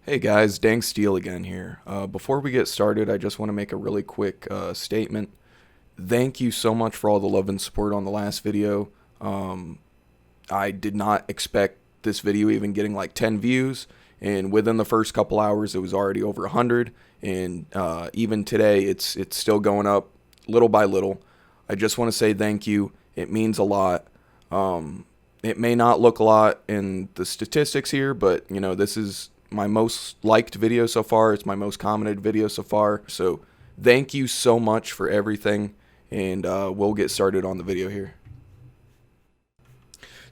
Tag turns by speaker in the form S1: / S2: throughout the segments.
S1: Hey guys, Dang Steel again here. Before we get started, I just want to make a really quick statement. Thank you so much for all the love and support on the last video. Um, I did not expect this video even getting like 10 views, and within the first couple hours, it was already over 100. And even today, it's still going up little by little. I just want to say thank you. It means a lot. It may not look a lot in the statistics here, but this is my most liked video so far. It's my most commented video so far. So thank you so much for everything, and we'll get started on the video here.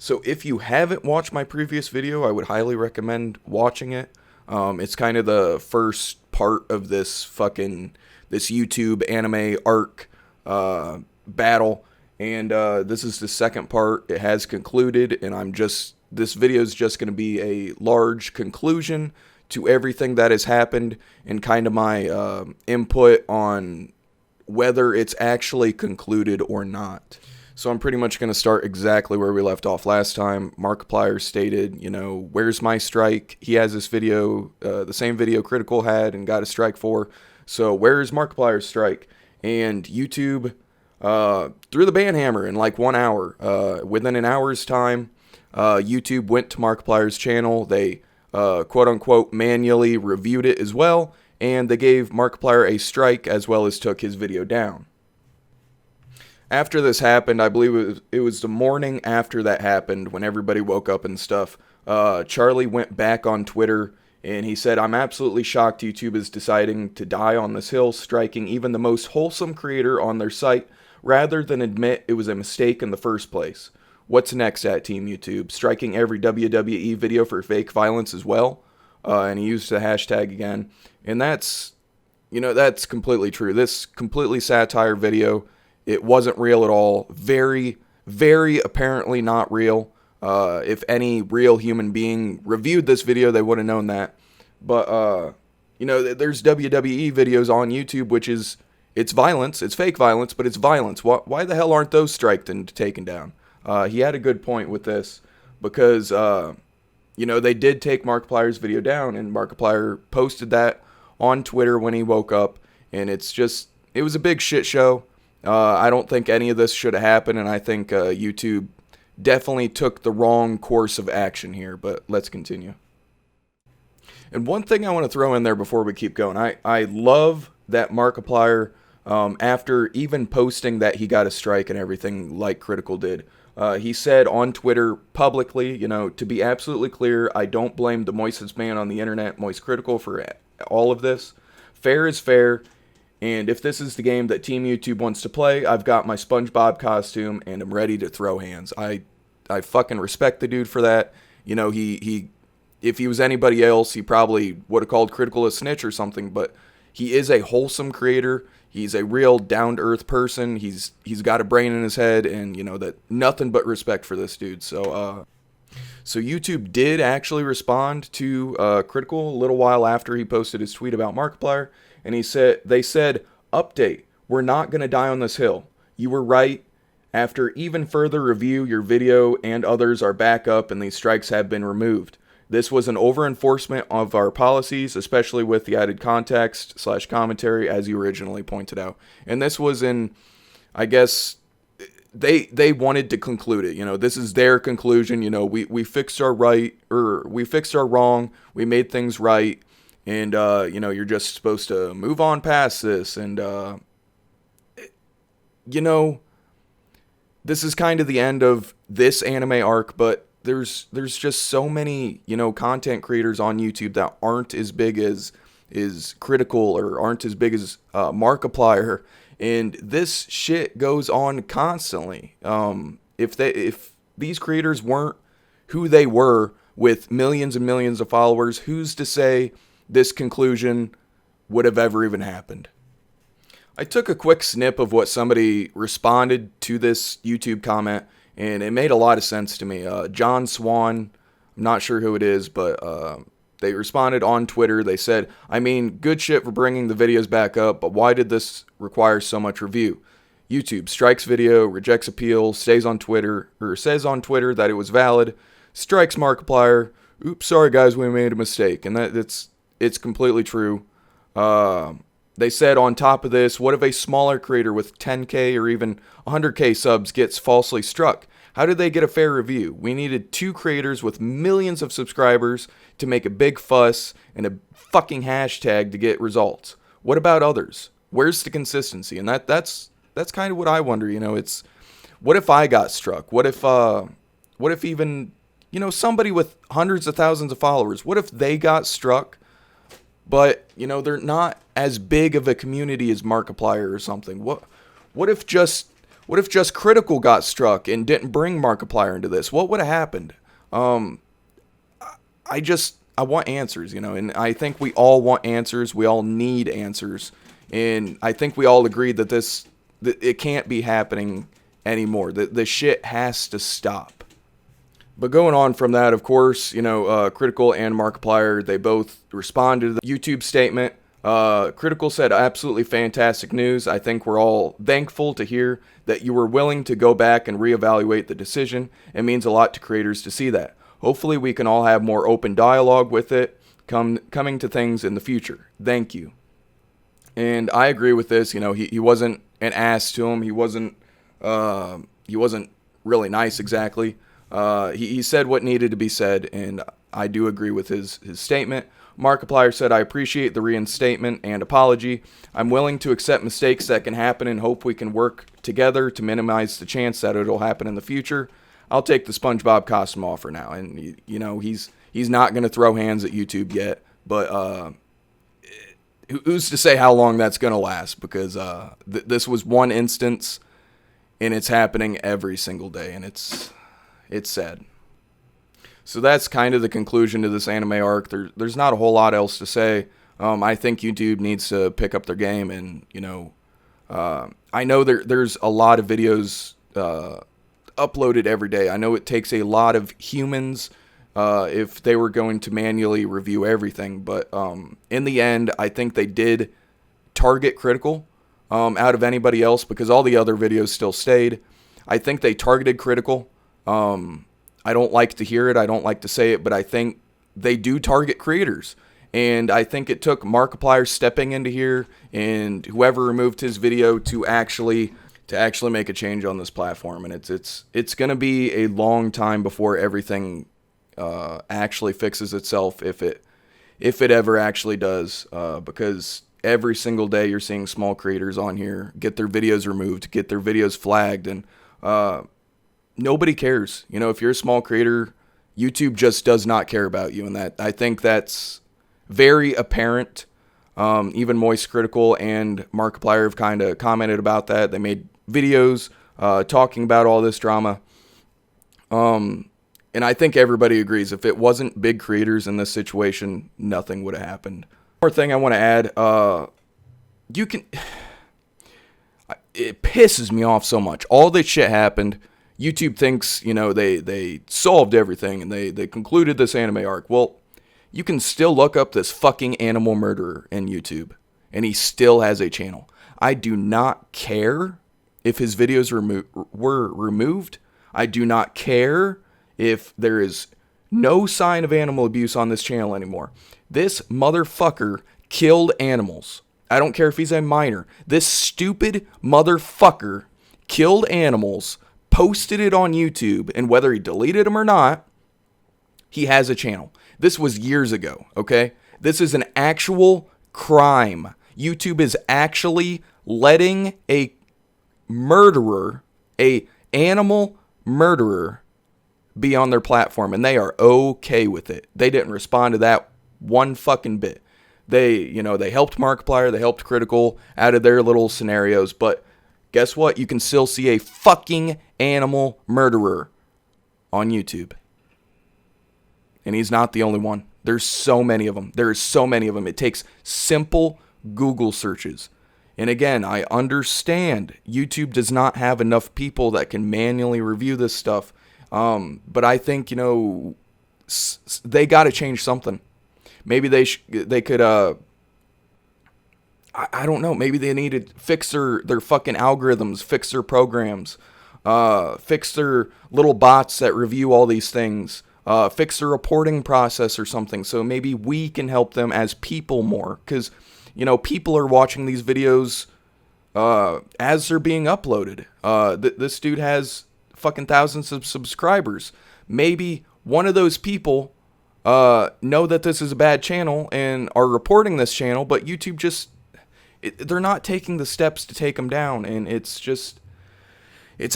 S1: So if you haven't watched my previous video, I would highly recommend watching it. It's kind of the first part of this YouTube anime arc battle, and this is the second part. It has concluded, and this video is just going to be a large conclusion to everything that has happened and kind of my input on whether it's actually concluded or not. So I'm pretty much going to start exactly where we left off last time. Markiplier stated, where's my strike? He has this video, the same video Critical had and got a strike for. So where's Markiplier's strike? And YouTube threw the ban hammer in like 1 hour. Within an hour's time, YouTube went to Markiplier's channel. They quote unquote manually reviewed it as well, and they gave Markiplier a strike as well as took his video down. After this happened, I believe it was the morning after that happened when everybody woke up and stuff, Charlie went back on Twitter and he said, "I'm absolutely shocked YouTube is deciding to die on this hill, striking even the most wholesome creator on their site rather than admit it was a mistake in the first place. What's next at Team YouTube? Striking every WWE video for fake violence as well?" And he used the hashtag again. And that's completely true. This completely satire video, it wasn't real at all. Very, very apparently not real. If any real human being reviewed this video, they would have known that. But, there's WWE videos on YouTube, which is, it's violence. It's fake violence, but it's violence. Why the hell aren't those striked and taken down? He had a good point with this because, they did take Markiplier's video down, and Markiplier posted that on Twitter when he woke up, and it was a big shit show. I don't think any of this should have happened, and I think YouTube definitely took the wrong course of action here, but let's continue. And one thing I want to throw in there before we keep going, I love that Markiplier, after even posting that he got a strike and everything like Critical did, he said on Twitter publicly, to be absolutely clear, I don't blame the moistest man on the internet, Moist Critical, for all of this. Fair is fair. And if this is the game that Team YouTube wants to play, I've got my SpongeBob costume and I'm ready to throw hands. I fucking respect the dude for that. He if he was anybody else, he probably would have called Critical a snitch or something, but he is a wholesome creator. He's a real down-to-earth person. He's got a brain in his head, and that nothing but respect for this dude. So YouTube did actually respond to Critical a little while after he posted his tweet about Markiplier. And they said, "Update, we're not going to die on this hill. You were right. After even further review, your video and others are back up and these strikes have been removed. This was an over-enforcement of our policies, especially with the added context/commentary as you originally pointed out." And this was in, I guess, they wanted to conclude it. This is their conclusion. We fixed our we fixed our wrong. We made things right. And, you're just supposed to move on past this. And, this is kind of the end of this anime arc, but there's just so many, content creators on YouTube that aren't as big as Critical or aren't as big as Markiplier. And this shit goes on constantly. If these creators weren't who they were with millions and millions of followers, who's to say this conclusion would have ever even happened? I took a quick snip of what somebody responded to this YouTube comment, and it made a lot of sense to me. John Swan, I'm not sure who it is, but they responded on Twitter. They said, "I mean, good shit for bringing the videos back up, but why did this require so much review? YouTube strikes video, rejects appeal, says on Twitter that it was valid, strikes Markiplier. Oops, sorry guys, we made a mistake." And that's it's completely true. They said on top of this, what if a smaller creator with 10K or even 100K subs gets falsely struck? How did they get a fair review? We needed 2 creators with millions of subscribers to make a big fuss and a fucking hashtag to get results. What about others? Where's the consistency? And that's kind of what I wonder. It's, what if I got struck? What if even, somebody with hundreds of thousands of followers, what if they got struck? But, they're not as big of a community as Markiplier or something. What if just Critical got struck and didn't bring Markiplier into this? What would have happened? I want answers, and I think we all want answers. We all need answers. And I think we all agreed that it can't be happening anymore. The shit has to stop. But going on from that, of course, Critical and Markiplier, they both responded to the YouTube statement. Critical said, absolutely fantastic news. I think we're all thankful to hear that you were willing to go back and reevaluate the decision. It means a lot to creators to see that. Hopefully we can all have more open dialogue with it, coming to things in the future. Thank you. And I agree with this. He wasn't an ass to him. He wasn't really nice exactly. He said what needed to be said, and I do agree with his statement. Markiplier said, I appreciate the reinstatement and apology. I'm willing to accept mistakes that can happen and hope we can work together to minimize the chance that it'll happen in the future. I'll take the SpongeBob costume offer now. And, he's not going to throw hands at YouTube yet, but who's to say how long that's going to last? Because this was one instance, and it's happening every single day, and it's sad. So that's kind of the conclusion to this anime arc. There's not a whole lot else to say. I think YouTube needs to pick up their game, and I know there's a lot of videos uploaded every day. I know it takes a lot of humans if they were going to manually review everything, but in the end, I think they did target Critical out of anybody else, because all the other videos still stayed. I think they targeted Critical. I don't like to hear it. I don't like to say it, but I think they do target creators. And I think it took Markiplier stepping into here and whoever removed his video to actually make a change on this platform. And it's going to be a long time before everything actually fixes itself, if it ever actually does, because every single day you're seeing small creators on here get their videos removed, get their videos flagged, and nobody cares. If you're a small creator, YouTube just does not care about you, and I think that's very apparent. Even Moist Critical and Markiplier have kind of commented about that. They made videos talking about all this drama. And I think everybody agrees, if it wasn't big creators in this situation, nothing would have happened. One more thing I want to add, it pisses me off so much. All this shit happened. YouTube thinks, they solved everything and they concluded this anime arc. Well, you can still look up this fucking animal murderer in YouTube, and he still has a channel. I do not care if his videos were removed. I do not care if there is no sign of animal abuse on this channel anymore. This motherfucker killed animals. I don't care if he's a minor. This stupid motherfucker killed animals, posted it on YouTube, and whether he deleted them or not, he has a channel. This was years ago, okay? This is an actual crime. YouTube is actually letting a murderer, a animal murderer, be on their platform, and they are okay with it. They didn't respond to that one fucking bit. They helped Markiplier, they helped Critical out of their little scenarios, but guess what? You can still see a fucking animal murderer on YouTube. And he's not the only one. There's so many of them. There's so many of them. It takes simple Google searches. And again, I understand YouTube does not have enough people that can manually review this stuff. But I think, they got to change something. Maybe they could, I don't know. Maybe they need to fix their fucking algorithms, fix their programs, fix their little bots that review all these things. fix the reporting process or something. So maybe we can help them as people more, because, you know, people are watching these videos as they're being uploaded. This dude has fucking thousands of subscribers. Maybe one of those people know that this is a bad channel and are reporting this channel, but YouTube just, they're not taking the steps to take them down, and it's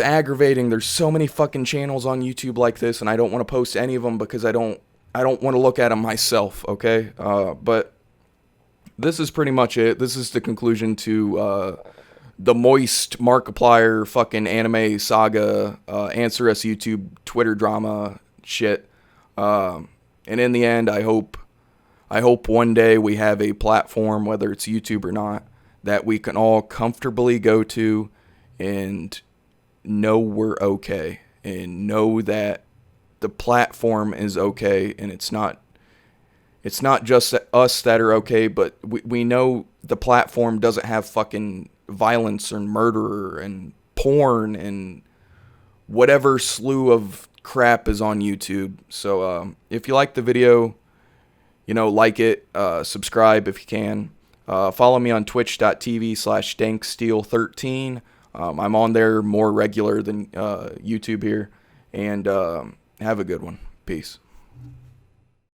S1: aggravating. There's so many fucking channels on YouTube like this, and I don't want to post any of them because I don't want to look at them myself, okay? But this is pretty much it. This is the conclusion to the Moist Markiplier fucking anime saga, Answer Us YouTube Twitter drama shit. And in the end, I hope one day we have a platform, whether it's YouTube or not, that we can all comfortably go to and know we're okay, and know that the platform is okay, and it's not just us that are okay, but we know the platform doesn't have fucking violence and murder and porn and whatever slew of crap is on YouTube. So if you like the video, you know, like it, subscribe if you can. Follow me on twitch.tv/danksteel13. I'm on there more regular than YouTube here. And have a good one. Peace.